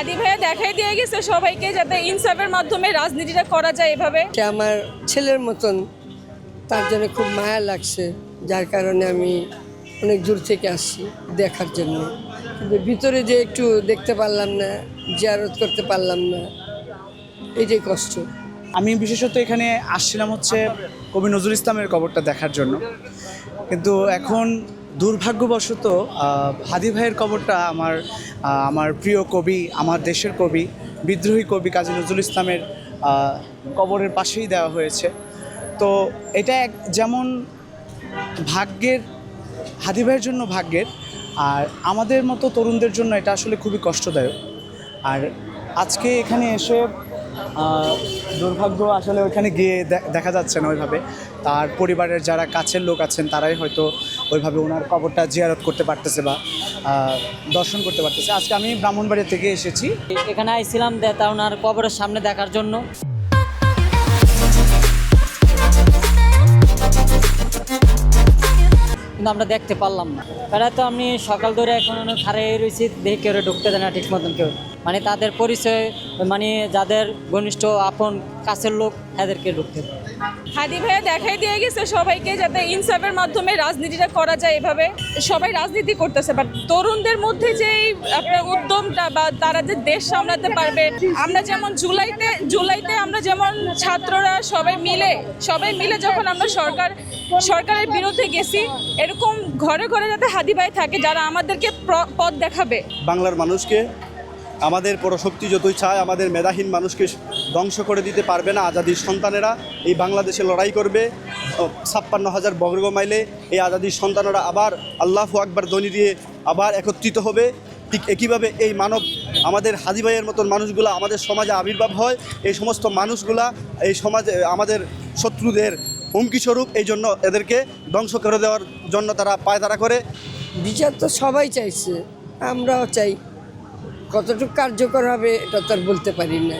হাদি ভাইয়া দেখাই দিয়ে গেছে সবাইকে যাতে ইনসাফের মাধ্যমে রাজনীতিটা করা যায় এভাবে। সে আমার ছেলের মতন, তার জন্য খুব মায়া লাগছে, যার কারণে আমি অনেক দূর থেকে আসছি দেখার জন্য। কিন্তু ভিতরে যে একটু দেখতে পারলাম না, জিয়ারত করতে পারলাম না, এইটাই কষ্ট। আমি বিশেষত এখানে আসছিলাম হচ্ছে কবি নজরুল ইসলামের কবরটা দেখার জন্য, কিন্তু এখন দুর্ভাগ্যবশত হাদি ভাইয়ের কবরটা আমার প্রিয় কবি, আমার দেশের কবি, বিদ্রোহী কবি কাজী নজরুল ইসলামের কবরের পাশেই দেওয়া হয়েছে। তো এটা যেমন ভাগ্যের, হাদি ভাইয়ের জন্য ভাগ্যের, আর আমাদের মতো তরুণদের জন্য এটা আসলে খুবই কষ্টদায়ক। আর আজকে এখানে এসে দুর্ভাগ্য, আসলে ওইখানে গিয়ে দেখা যাচ্ছে না ওইভাবে। তার পরিবারের যারা কাছের লোক আছেন তারাই হয়তো ওইভাবে ওনার কবরটা জিয়ারত করতে পারতেছে বা দর্শন করতে পারতেছে। আজকে আমি ব্রাহ্মণবাড়িয়া থেকে এসেছি, এখানে আইছিলাম তা ওনার কবরের সামনে দেখার জন্য। কিন্তু আমরা দেখতে পারলাম না। তারা তো আমি সকাল ধরে এখন খারে রয়েছি, দেখে কেউ ঢুকতে দেয় না ঠিক মতন কেউ, মানে তাদের পরিচয়, মানে যাদের ঘনিষ্ঠ আপন কাছের লোক তাদেরকে ঢুকতে দেয়। হাদি ভাইয়া দেখাই দিয়ে গেছে সবাইকে যাতে ইনসাফের মাধ্যমে রাজনীতিটা করা যায় এভাবে। সবাই রাজনীতি করতেছে, বাট তরুণদের মধ্যে যে আপনার উদ্যমটা বা তারা যে দেশ সামলাতে পারবে, আমরা যেমন জুলাইতে আমরা যেমন ছাত্ররা সবাই মিলে যখন আমরা সরকারের বিরুদ্ধে গেছি, এরকম ঘরে ঘরে যাতে হাদি ভাই থাকে যারা আমাদেরকে পথ দেখাবে। বাংলার মানুষকে, আমাদের পরশক্তি যতই চায় আমাদের মেধাহীন মানুষকে ধ্বংস করে দিতে পারবে না। আজাদির সন্তানেরা এই বাংলাদেশে লড়াই করবে ৫৬,০০০ বর্গ মাইলে। এই আজাদির সন্তানেরা আবার আল্লাহু আকবার ধ্বনি দিয়ে আবার একত্রিত হবে। ঠিক একইভাবে এই আমাদের হাদি ভাইয়ের মতন মানুষগুলা আমাদের সমাজে আবির্ভাব হয়। এই সমস্ত মানুষগুলা এই সমাজে আমাদের শত্রুদের হুমকিস্বরূপ, এই জন্য এদেরকে ধ্বংস করে দেওয়ার জন্য তারা পায়তারা করে। বিচার তো সবাই চাইছে, আমরাও চাই, কতটুকু কার্যকর হবে এটা তো আর বলতে পারি না।